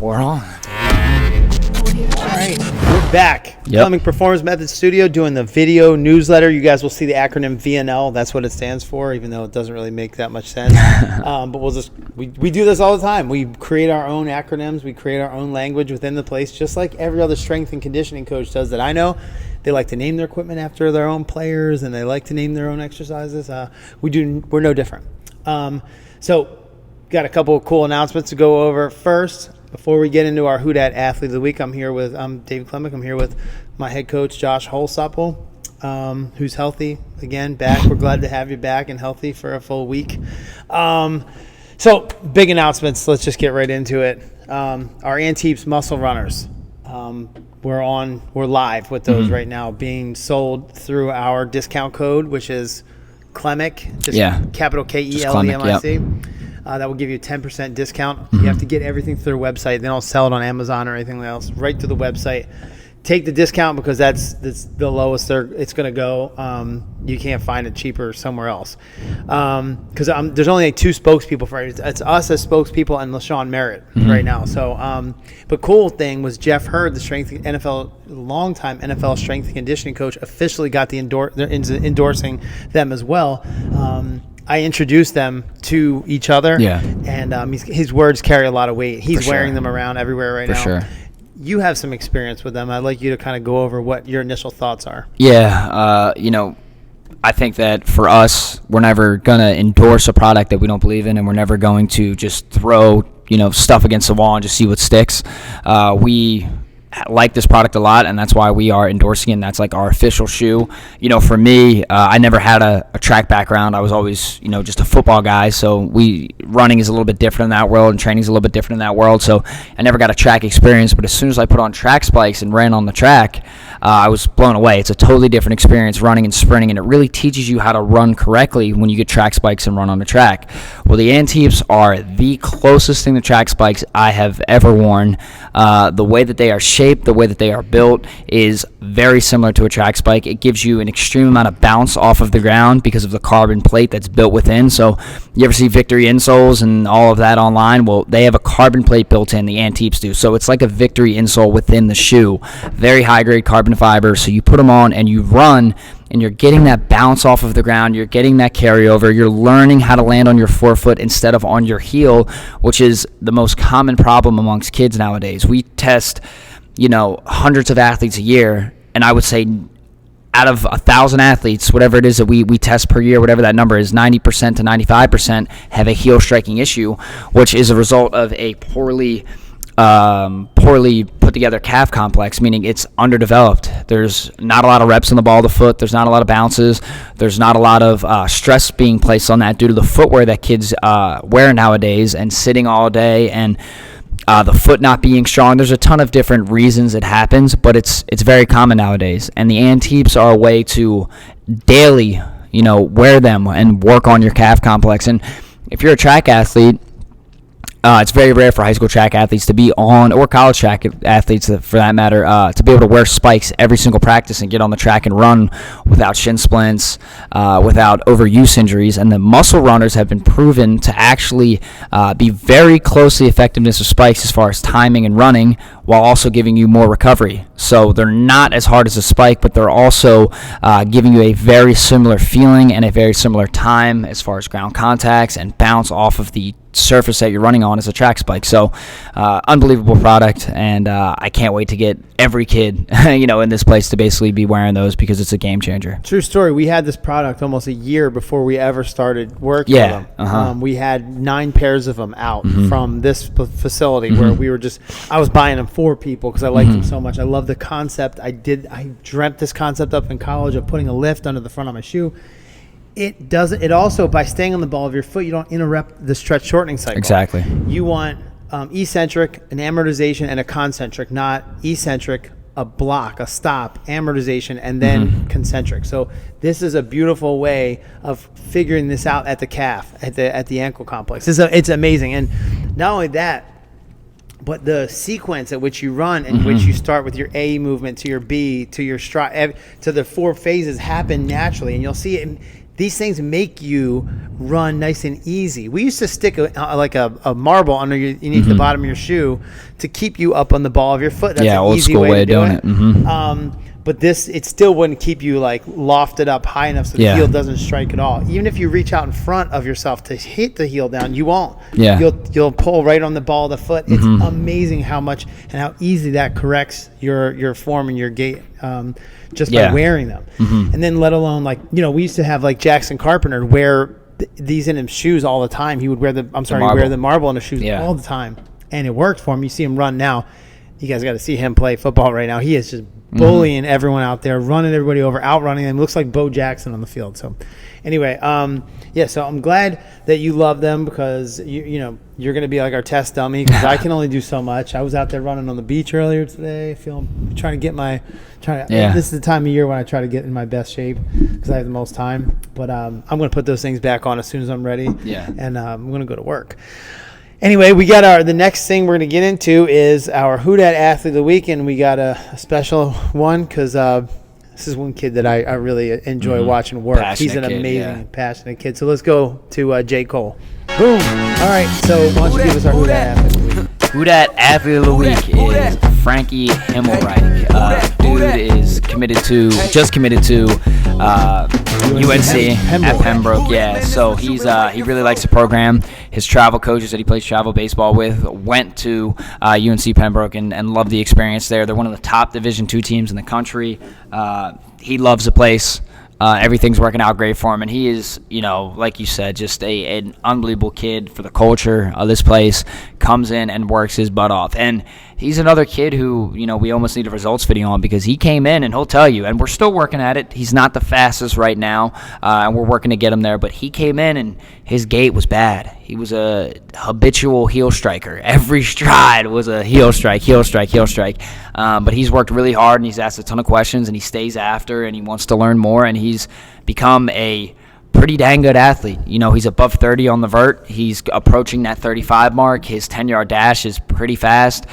We're on. All right, we're back. Yep. Coming Performance Methods Studio doing the video newsletter. You guys will see the acronym VNL. That's what it stands for, even though it doesn't really make that much sense. But we do this all the time. We create our own acronyms. We create our own language within the place, just like every other strength and conditioning coach does that I know. They like to name their equipment after their own players, and they like to name their own exercises. We're no different. So got a couple of cool announcements to go over first. Before we get into our Who Dat Athlete of the Week, I'm David Clemick. I'm here with my head coach, Josh Holsapple, who's healthy. Again, back. We're glad to have you back and healthy for a full week. So, big announcements. Let's just get right into it. Our Antibes Muscle Runners. We're live with those right now, being sold through our discount code, which is Clemick, just capital KELEMIC. Yep. That will give you a 10% discount. You have to get everything through their website. They don't sell it on Amazon or anything else. Right to the website. Take the discount because that's the lowest it's going to go. You can't find it cheaper somewhere else. Because there's only two spokespeople for it. It's us as spokespeople and LaShawn Merritt right now. So, but cool thing was Jeff Hurd, the longtime NFL strength and conditioning coach, officially got endorsing them as well. I introduced them to each other, and his words carry a lot of weight. He's wearing them around everywhere right now. For sure. You have some experience with them. I'd like you to kind of go over what your initial thoughts are. Yeah, I think that for us, we're never going to endorse a product that we don't believe in, and we're never going to just throw, stuff against the wall and just see what sticks. We like this product a lot, and that's why we are endorsing it, and that's like our official shoe. For me, I never had a track background. I was always, just a football guy, so running is a little bit different in that world, and training is a little bit different in that world, so I never got a track experience. But as soon as I put on track spikes and ran on the track, I was blown away. It's a totally different experience running and sprinting, and it really teaches you how to run correctly when you get track spikes and run on the track. Well, the Antibes are the closest thing to track spikes I have ever worn. The way that they are shaped, the way that they are built is very similar to a track spike. It gives you an extreme amount of bounce off of the ground because of the carbon plate that's built within. So you ever see Victory insoles and all of that online? Well, they have a carbon plate built in, the Antibes do. So it's like a Victory insole within the shoe. Very high-grade carbon fiber. So you put them on and you run, and you're getting that bounce off of the ground. You're getting that carryover. You're learning how to land on your forefoot instead of on your heel, which is the most common problem amongst kids nowadays. We test, hundreds of athletes a year, and I would say out of 1,000 athletes, whatever it is that we test per year, whatever that number is, 90% to 95% have a heel striking issue, which is a result of a poorly put together calf complex, meaning it's underdeveloped. There's not a lot of reps on the ball of the foot. There's not a lot of bounces. There's not a lot of stress being placed on that due to the footwear that kids wear nowadays and sitting all day and the foot not being strong. There's a ton of different reasons it happens, but it's very common nowadays. And the Antibes are a way to daily, wear them and work on your calf complex. And if you're a track athlete, it's very rare for high school track athletes to be on, or college track athletes for that matter, to be able to wear spikes every single practice and get on the track and run without shin splints, without overuse injuries. And the muscle runners have been proven to actually be very close to the effectiveness of spikes as far as timing and running, while also giving you more recovery. So they're not as hard as a spike, but they're also giving you a very similar feeling and a very similar time as far as ground contacts and bounce off of the surface that you're running on as a track spike. So unbelievable product, and I can't wait to get every kid in this place to basically be wearing those because it's a game changer. True story. We had this product almost a year before we ever started working with them. We had 9 pairs of them out from this facility where I was buying them for people because I liked them so much. I love the concept. I dreamt this concept up in college of putting a lift under the front of my shoe. It also, by staying on the ball of your foot, you don't interrupt the stretch shortening cycle. Exactly. You want eccentric, an amortization, and a concentric, not eccentric, a block, a stop, amortization, and then concentric. So this is a beautiful way of figuring this out at the calf, at the ankle complex. It's amazing. And not only that, but the sequence at which you run and which you start with your A movement to your B to your stride to the 4 phases happen naturally, and you'll see it. These things make you run nice and easy. We used to stick a marble underneath the bottom of your shoe to keep you up on the ball of your foot. That's an old easy school way to of doing it. But it still wouldn't keep you like lofted up high enough so the heel doesn't strike at all. Even if you reach out in front of yourself to hit the heel down, you won't. Yeah. You'll pull right on the ball of the foot. It's amazing how much and how easy that corrects your form and your gait just by wearing them. And then let alone we used to have like Jackson Carpenter wear these in his shoes all the time. He would wear the marble in his shoes all the time, and it worked for him. You see him run now. You guys got to see him play football right now. He is just bullying everyone out there, running everybody over, outrunning them. Looks like Bo Jackson on the field. So anyway, so I'm glad that you love them because you're going to be like our test dummy because I can only do so much. I was out there running on the beach earlier today. This is the time of year when I try to get in my best shape because I have the most time. But I'm going to put those things back on as soon as I'm ready. Yeah. And I'm going to go to work. Anyway, we got the next thing we're going to get into is our Who Dat Athlete of the Week, and we got a special one because this is one kid that I really enjoy watching work. Passionate He's an kid, amazing, passionate kid. So let's go to J. Cole. Boom. All right, so why don't you give us our Who Dat Athlete of the Week? Who Dat Athlete of the Week is Frankie Himmelreich. Dude is just committed to UNC at Pembroke. Yeah, so he really likes the program. His travel coaches that he plays travel baseball with went to UNC Pembroke and loved the experience there. They're one of the top Division II teams in the country. He loves the place. Everything's working out great for him, and he is, like you said, just an unbelievable kid for the culture of this place. Comes in and works his butt off, and he's another kid who, we almost need a results video on because he came in and he'll tell you, and we're still working at it. He's not the fastest right now, and we're working to get him there, but he came in and his gait was bad. He was a habitual heel striker. Every stride was a heel strike. But he's worked really hard, and he's asked a ton of questions, and he stays after, and he wants to learn more, and he's become a pretty dang good athlete. He's above 30 on the vert. He's approaching that 35 mark. His 10-yard dash is pretty fast.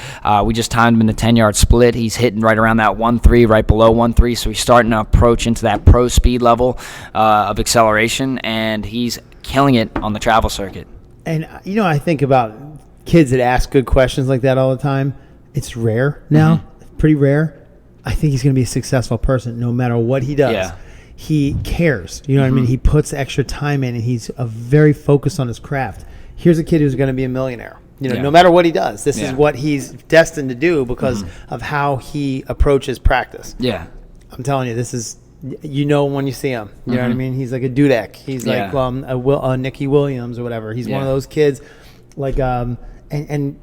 We just timed him in the 10-yard split. He's hitting right around that 1.3, right below 1.3, so he's starting to approach into that pro speed level of acceleration, and he's killing it on the travel circuit. And, I think about kids that ask good questions like that all the time. It's rare now, pretty rare. I think he's going to be a successful person no matter what he does. Yeah. He cares. You know what I mean? He puts extra time in, and he's very focused on his craft. Here's a kid who's going to be a millionaire. No matter what he does. This is what he's destined to do because of how he approaches practice. Yeah. I'm telling you, this is, when you see him. You know what I mean? He's like a Dudek. He's like a Nicky Williams or whatever. He's one of those kids, like, and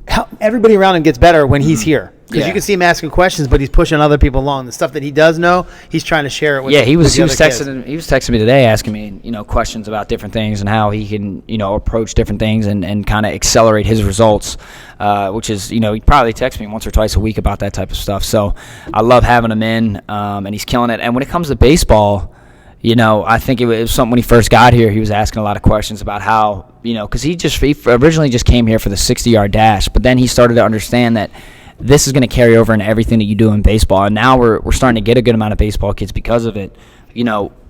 how everybody around him gets better when he's here. Because you can see him asking questions, but he's pushing other people along. The stuff that he does know, he's trying to share it with. He was texting me today, asking me questions about different things and how he can approach different things and kind of accelerate his results. Which is he probably texts me once or twice a week about that type of stuff. So I love having him in, and he's killing it. And when it comes to baseball, I think it was something when he first got here, he was asking a lot of questions about how because he originally just came here for the 60-yard dash, but then he started to understand that this is going to carry over in everything that you do in baseball. And now we're starting to get a good amount of baseball kids because of it.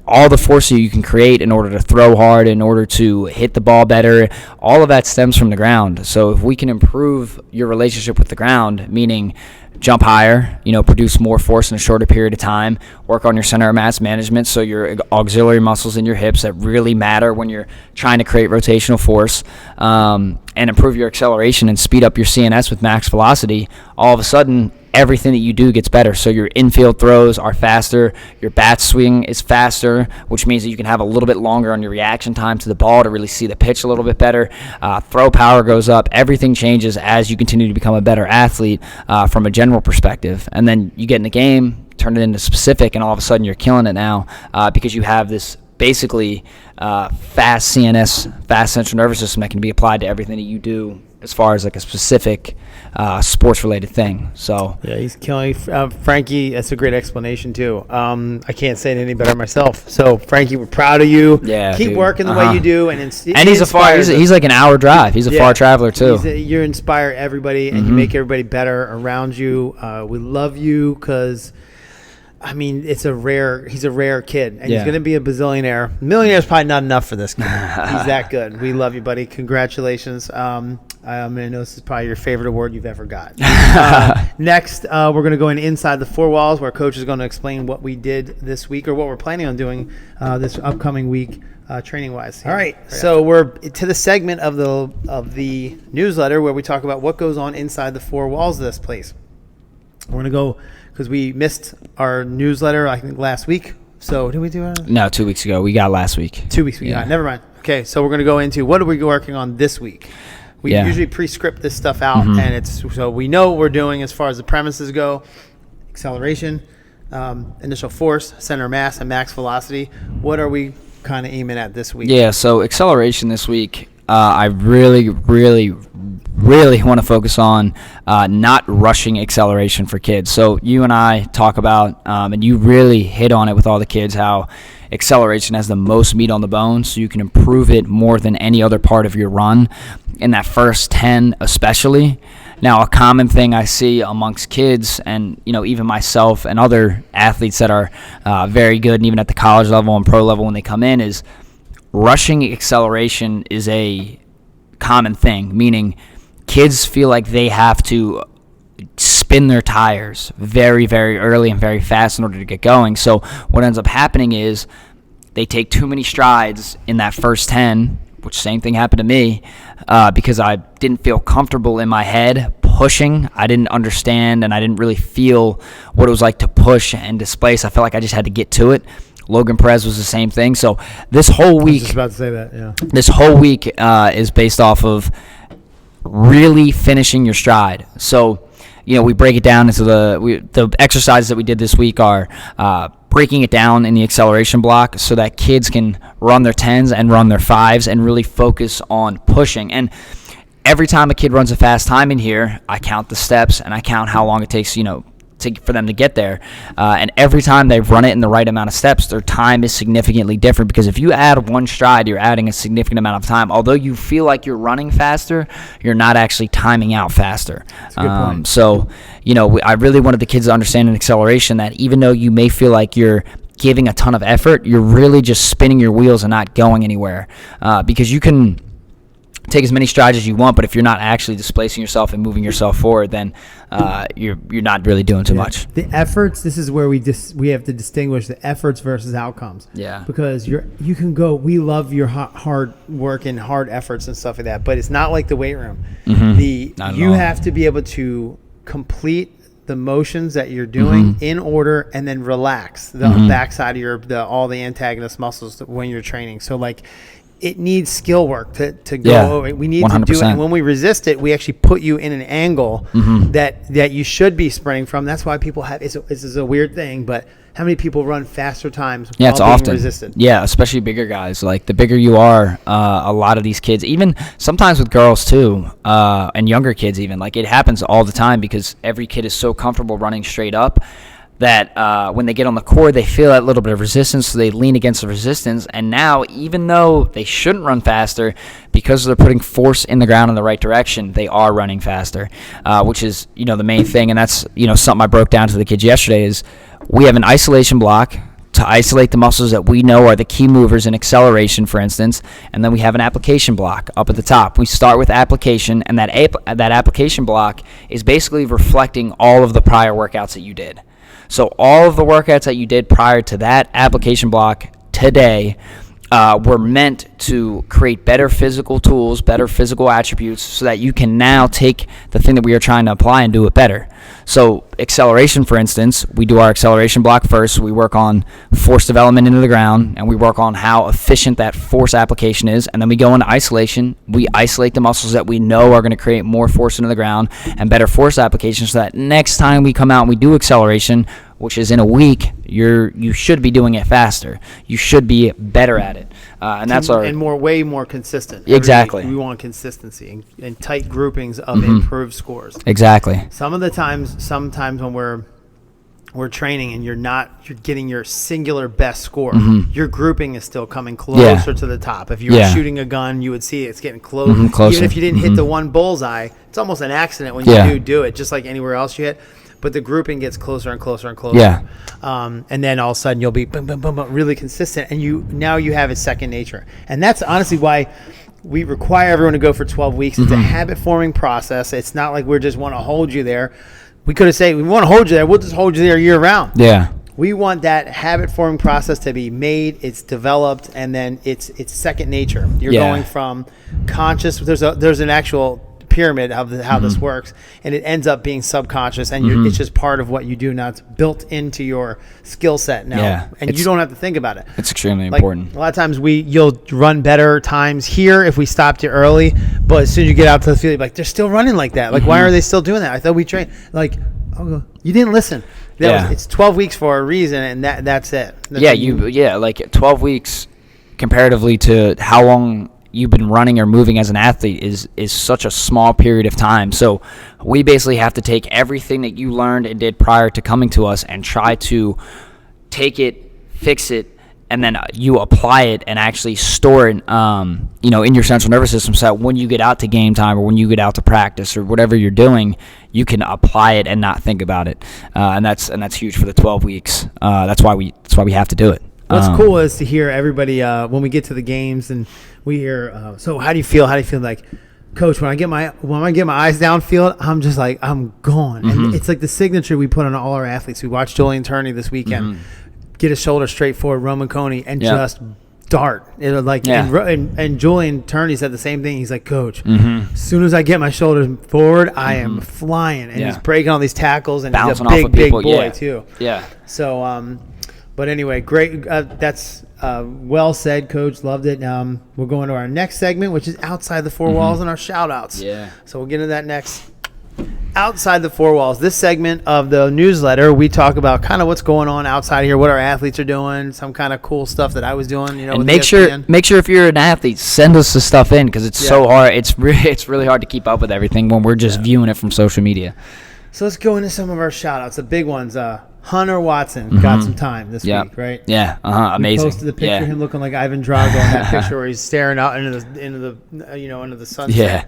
All the force you can create in order to throw hard, in order to hit the ball better, all of that stems from the ground. So if we can improve your relationship with the ground, meaning jump higher, produce more force in a shorter period of time, work on your center of mass management, so your auxiliary muscles in your hips that really matter when you're trying to create rotational force, and improve your acceleration and speed up your CNS with max velocity, all of a sudden everything that you do gets better. So your infield throws are faster, your bat swing is faster, which means that you can have a little bit longer on your reaction time to the ball to really see the pitch a little bit better. Throw power goes up. Everything changes as you continue to become a better athlete from a general perspective. And then you get in the game, turn it into specific, and all of a sudden you're killing it now because you have this basically fast CNS, fast central nervous system that can be applied to everything that you do as far as like a specific sports-related thing. So yeah, he's killing Frankie. That's a great explanation too. I can't say it any better myself. So Frankie, we're proud of you. Yeah, keep working the way you do, and he's like an hour drive. He's a far traveler too. You inspire everybody, and you make everybody better around you. We love you because I mean, he's a rare kid, and Yeah. he's going to be a bazillionaire. Millionaire is probably not enough for this kid. He's that good. We love you, buddy. Congratulations. I know this is probably your favorite award you've ever got. Next, we're going to go inside the four walls, where Coach is going to explain what we did this week, or what we're planning on doing this upcoming week, training-wise. All right, so we're to the segment of the newsletter where we talk about what goes on inside the four walls of this place. We're going to go, because we missed our newsletter, I think, last week. So did we do it? No, 2 weeks ago. We got last week. 2 weeks ago. Yeah. Never mind. Okay, so we're going to go into what are we working on this week. We usually pre-script this stuff out, and it's so we know what we're doing as far as the premises go: acceleration, initial force, center of mass, and max velocity. What are we kind of aiming at this week? Yeah, so acceleration this week, I really want to focus on not rushing acceleration for kids. So you and I talk about, and you really hit on it with all the kids, how acceleration has the most meat on the bone, so you can improve it more than any other part of your run, in that first 10 especially. Now, a common thing I see amongst kids, and even myself and other athletes that are very good, and even at the college level and pro level when they come in, is rushing acceleration is a common thing, meaning kids feel like they have to spin their tires very, very early and very fast in order to get going. So what ends up happening is they take too many strides in that first 10, which same thing happened to me, because I didn't feel comfortable in my head pushing. I didn't understand, and I didn't really feel what it was like to push and displace. I felt like I just had to get to it. Logan Perez was the same thing. So this whole week, I was just about to say that, yeah. This whole week is based off of really finishing your stride. So, we break it down into the exercises that we did this week are breaking it down in the acceleration block so that kids can run their 10s and run their 5s and really focus on pushing. And every time a kid runs a fast time in here, I count the steps and I count how long it takes, for them to get there. And every time they run it in the right amount of steps, their time is significantly different, because if you add one stride, you're adding a significant amount of time. Although you feel like you're running faster, you're not actually timing out faster. That's a good point. So, I really wanted the kids to understand in acceleration that even though you may feel like you're giving a ton of effort, you're really just spinning your wheels and not going anywhere. Because you can take as many strides as you want, but if you're not actually displacing yourself and moving yourself forward, then you're not really doing too much. The efforts. This is where we have to distinguish the efforts versus outcomes. Yeah. Because you can go. We love your hard work and hard efforts and stuff like that, but it's not like the weight room. You have to be able to complete the motions that you're doing in order, and then relax the backside of all the antagonist muscles when you're training. So it needs skill work to go over. We need 100%. To do it. And when we resist it, we actually put you in an angle that you should be sprinting from. That's why people have, this is a weird thing, but how many people run faster times while it's being often resisted? Yeah, especially bigger guys. Like the bigger you are, a lot of these kids, even sometimes with girls too, and younger kids even, it happens all the time, because every kid is so comfortable running straight up that when they get on the core, they feel that little bit of resistance, so they lean against the resistance. And now, even though they shouldn't run faster, because they're putting force in the ground in the right direction, they are running faster, which is, the main thing. And that's, something I broke down to the kids yesterday is we have an isolation block to isolate the muscles that we know are the key movers in acceleration, for instance, and then we have an application block up at the top. We start with application, and that application block is basically reflecting all of the prior workouts that you did. So all of the workouts that you did prior to that application block today were meant to create better physical tools, better physical attributes, so that you can now take the thing that we are trying to apply and do it better. So acceleration, for instance, we do our acceleration block first. We work on force development into the ground, and we work on how efficient that force application is. And then we go into isolation. We isolate the muscles that we know are going to create more force into the ground and better force application, so that next time we come out and we do acceleration, which is in a week, you should be doing it faster. You should be better at it, and that's way more consistent. Exactly. We want consistency and tight groupings of improved scores. Exactly. Sometimes when we're training and you're getting your singular best score, your grouping is still coming closer to the top. If you were shooting a gun, you would see it's getting closer. Even if you didn't hit the one bullseye, it's almost an accident when you do it, just like anywhere else you hit. but the grouping gets closer and closer and closer. Yeah. And then all of a sudden you'll be boom, boom, boom, boom, really consistent, and now you have it second nature. And that's honestly why we require everyone to go for 12 weeks. It's a habit-forming process. It's not like we just want to hold you there. We could have said, we want to hold you there. We'll just hold you there year-round. Yeah. We want that habit-forming process to be made, it's developed, and then it's second nature. You're going from conscious. There's an actual pyramid of how this works, and it ends up being subconscious, and it's just part of what you do now. It's built into your skill set now, and you don't have to think about it. It's extremely important. A lot of times you'll run better times here if we stopped you early, but as soon as you get out to the field, you're like, they're still running like that. Like, why are they still doing that? I thought we trained. Like, oh, you didn't listen. It's 12 weeks for a reason, and that's it. Like 12 weeks comparatively to how long you've been running or moving as an athlete is such a small period of time. So we basically have to take everything that you learned and did prior to coming to us and try to take it, fix it, and then you apply it and actually store it, in your central nervous system, so that when you get out to game time or when you get out to practice or whatever you're doing, you can apply it and not think about it. And that's huge for the 12 weeks. That's why we have to do it. What's cool is to hear everybody when we get to the games and we hear, so how do you feel? How do you feel? Like, Coach, when I get my eyes downfield, I'm just like, I'm gone. And it's like the signature we put on all our athletes. We watched Julian Turney this weekend get his shoulder straight forward, Roman Coney, and just dart. And Julian Turney said the same thing. He's like, Coach, as soon as I get my shoulders forward, I am flying. And he's breaking all these tackles, and bouncing he's a off big of people. boy too. Yeah. So, but anyway, great. That's well said, Coach. Loved it. We're going to our next segment, which is outside the four walls and our shout outs. Yeah. So we'll get into that next. Outside the four walls. This segment of the newsletter, we talk about kind of what's going on outside here, what our athletes are doing, some kind of cool stuff that I was doing. And make sure if you're an athlete, send us the stuff in, because it's so hard. It's really hard to keep up with everything when we're just viewing it from social media. So let's go into some of our shout outs. The big ones. Hunter Watson got some time this week, right? Yeah, amazing. We posted the picture of him looking like Ivan Drago in that picture where he's staring out into the sunset. Yeah.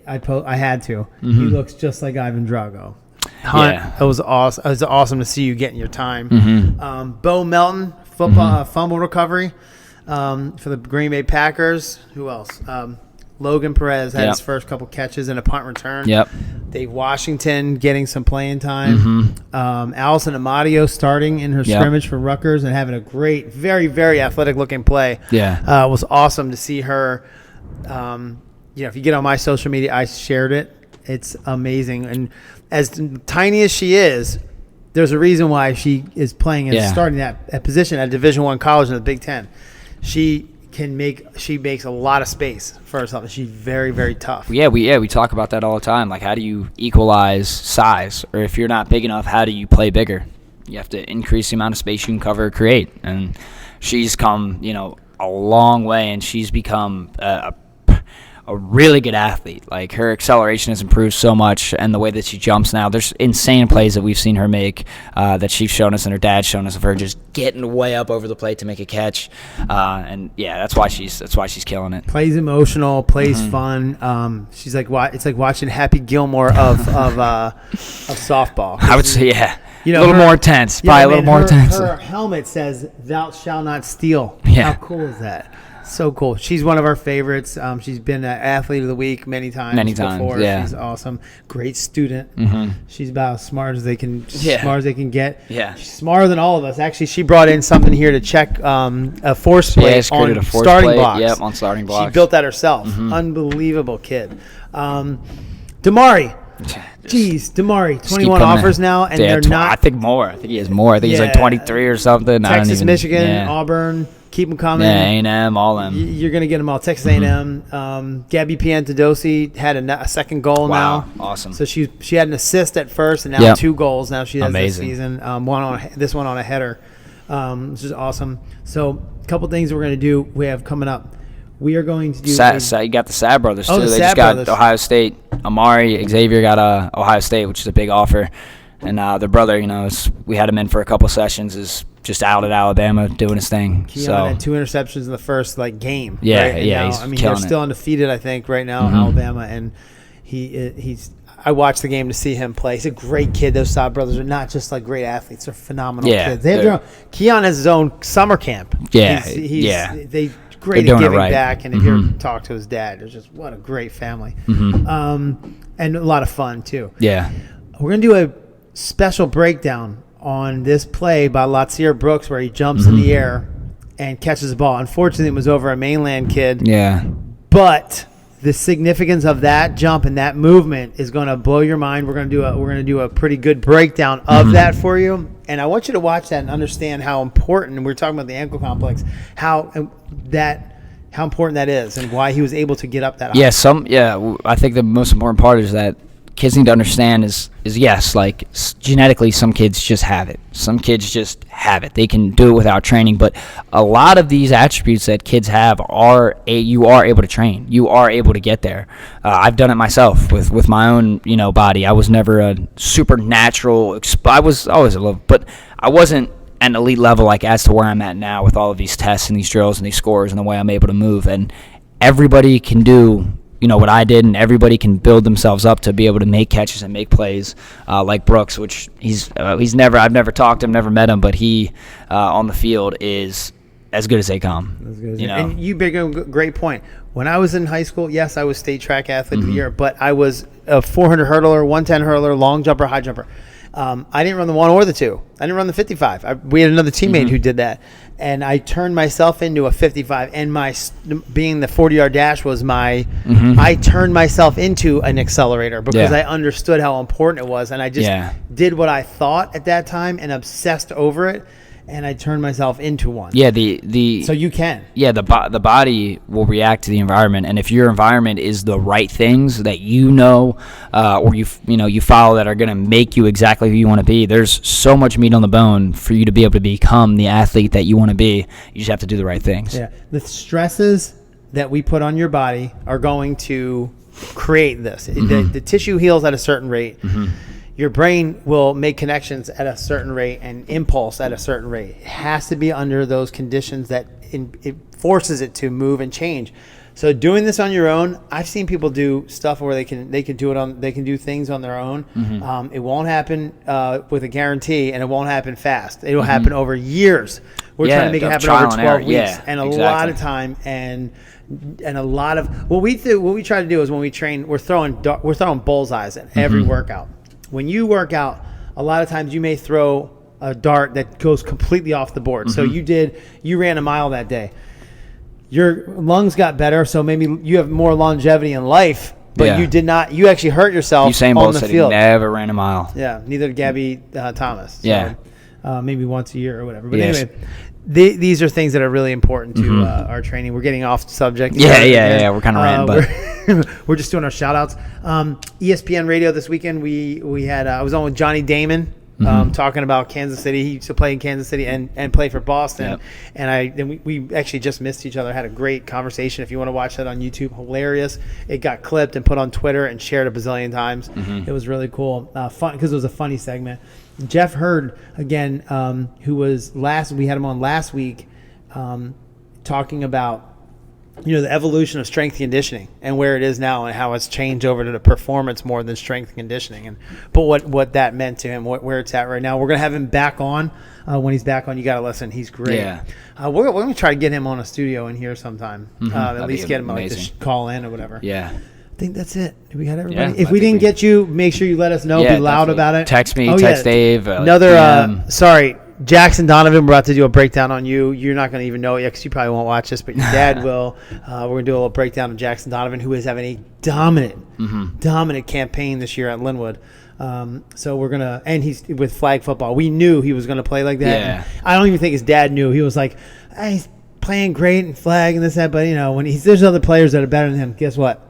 I had to. He looks just like Ivan Drago. It was awesome. It was awesome to see you getting your time. Bo Melton, fumble recovery for the Green Bay Packers. Who else? Logan Perez had his first couple catches and a punt return. Yep. Dave Washington getting some playing time. Allison Amadio starting in her scrimmage for Rutgers and having a great, very, very athletic-looking play. Yeah. It was awesome to see her. If you get on my social media, I shared it. It's amazing. And as tiny as she is, there's a reason why she is playing and starting that position at Division I college in the Big Ten. She makes a lot of space for herself. She's very, very tough. We talk about that all the time. Like, how do you equalize size? Or if you're not big enough, how do you play bigger? You have to increase the amount of space you can cover or create. And she's come, a long way, and she's become a really good athlete. Like, her acceleration has improved so much, and the way that she jumps now, there's insane plays that we've seen her make that she's shown us and her dad's shown us of her just getting way up over the plate to make a catch. That's why she's killing it. Plays emotional, plays fun. She's like, it's like watching Happy Gilmore of softball. I would say, a little more intense. Probably a little more intense. Her helmet says, "Thou shalt not steal." Yeah. How cool is that? So cool. She's one of our favorites. She's been an athlete of the week many times before. Yeah. She's awesome. Great student. She's about as smart as they can. Smart as they can get. Yeah. She's smarter than all of us. Actually, she brought in something here to check a force plate on starting blocks. Yep, on starting blocks. She built that herself. Unbelievable kid. Damari. Jeez, Damari, 21 offers now, and they're not. I think more. I think he has more. I think he's like 23 or something. Texas, Michigan, Auburn. Keep them coming. Yeah, A&M, all them. You're going to get them all. Texas A&M. Gabby Piantadosi had a second goal now. Awesome. So she had an assist at first, and now 2 goals. Now she has this season. This one on a header, which is awesome. So a couple things we're going to do. We have coming up. We are going to do. You got the Sad brothers too. They just brothers. Got Ohio State. Amari Xavier got Ohio State, which is a big offer. And their brother, we had him in for a couple sessions, is just out at Alabama doing his thing. Keon had 2 interceptions in the first game. Yeah, right? yeah, he's killing they're still undefeated, I think, right now, Alabama, and he's I watched the game to see him play. He's a great kid. Those Saab brothers are not just like great athletes; they're phenomenal kids. They have their own. Keon has his own summer camp. Yeah, They great at giving back, and if you talk to his dad, it's just what a great family, and a lot of fun too. Yeah, we're gonna do a special breakdown on this play by Latsier Brooks where he jumps in the air and catches the ball. Unfortunately, it was over a mainland kid. Yeah, but the significance of that jump and that movement is going to blow your mind. We're going to do a pretty good breakdown of that for you, and I want you to watch that and understand how important. And we're talking about the ankle complex, how important that is, and why he was able to get up that high. I think the most important part is that kids need to understand is yes, like genetically, some kids just have it. Some kids just have it. They can do it without training. But a lot of these attributes that kids have you are able to train. You are able to get there. I've done it myself with my own body. I was never a supernatural. I was always a little, but I wasn't an elite level like as to where I'm at now with all of these tests and these drills and these scores and the way I'm able to move. And everybody can do what I did, and everybody can build themselves up to be able to make catches and make plays like Brooks, which I've never talked to him, never met him, but he on the field is as good as they come. And you bring a great point. When I was in high school, yes, I was state track athlete of the year, but I was a 400 hurdler, 110 hurdler, long jumper, high jumper. I didn't run the 1 or the 2. I didn't run the 55. We had another teammate who did that. And I turned myself into a 55. And being the 40-yard dash was I turned myself into an accelerator because I understood how important it was. And I just did what I thought at that time and obsessed over it. And I turned myself into one. Yeah, so you can. Yeah, the body will react to the environment, and if your environment is the right things that or you follow that are going to make you exactly who you want to be, there's so much meat on the bone for you to be able to become the athlete that you want to be. You just have to do the right things. Yeah, the stresses that we put on your body are going to create this. The tissue heals at a certain rate. Your brain will make connections at a certain rate and impulse at a certain rate. It has to be under those conditions that it forces it to move and change. So doing this on your own, I've seen people do stuff where they can do things on their own. It won't happen with a guarantee, and it won't happen fast. It will happen over years. We're trying to make it happen over 12 weeks, and a lot of time and a lot of what we try to do is when we train, we're throwing bullseyes at every workout. When you work out, a lot of times you may throw a dart that goes completely off the board. So you ran a mile that day. Your lungs got better, so maybe you have more longevity in life, but you actually hurt yourself Usain on Bolt the said field. He never ran a mile. Yeah, neither did Gabby Thomas. So, maybe once a year or whatever. But anyway, these are things that are really important to our training. We're getting off subject. Yeah. We're kind of ranting, but we're just doing our shout outs. ESPN Radio this weekend, we had I was on with Johnny Damon talking about Kansas City. He used to play in Kansas City and play for Boston. And we actually just missed each other. Had a great conversation. If you want to watch that on YouTube, hilarious. It got clipped and put on Twitter and shared a bazillion times. It was really cool. Fun because it was a funny segment. Jeff Hurd, again, who was we had him on last week, talking about the evolution of strength conditioning and where it is now and how it's changed over to the performance more than strength conditioning, but what that meant to him, where it's at right now. We're gonna have him back on. When he's back on, you gotta listen. He's great. We're gonna try to get him on a studio in here sometime. At least get him to call in or whatever. I think that's it. We got everybody. If we didn't get you, make sure you let us know. Be loud about it. Text me. Text Dave. Sorry, Jackson Donovan. We're about to do a breakdown on you. You're not going to even know it yet because you probably won't watch this, but your dad will. We're going to do a little breakdown of Jackson Donovan, who is having a dominant campaign this year at Linwood. So we're going to – and he's with flag football. We knew he was going to play like that. Yeah. I don't even think his dad knew. He was like, hey, he's playing great in flag and this, that. But, when there's other players that are better than him, guess what?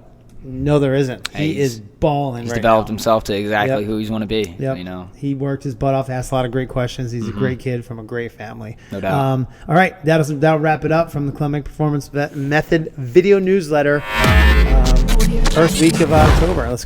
No, there isn't. He is balling. He's right developed now. himself to exactly who he's want to be. He worked his butt off, asked a lot of great questions. He's a great kid from a great family. No doubt. All right, that'll wrap it up from the Climax Performance Method video newsletter. First week of October. Let's go.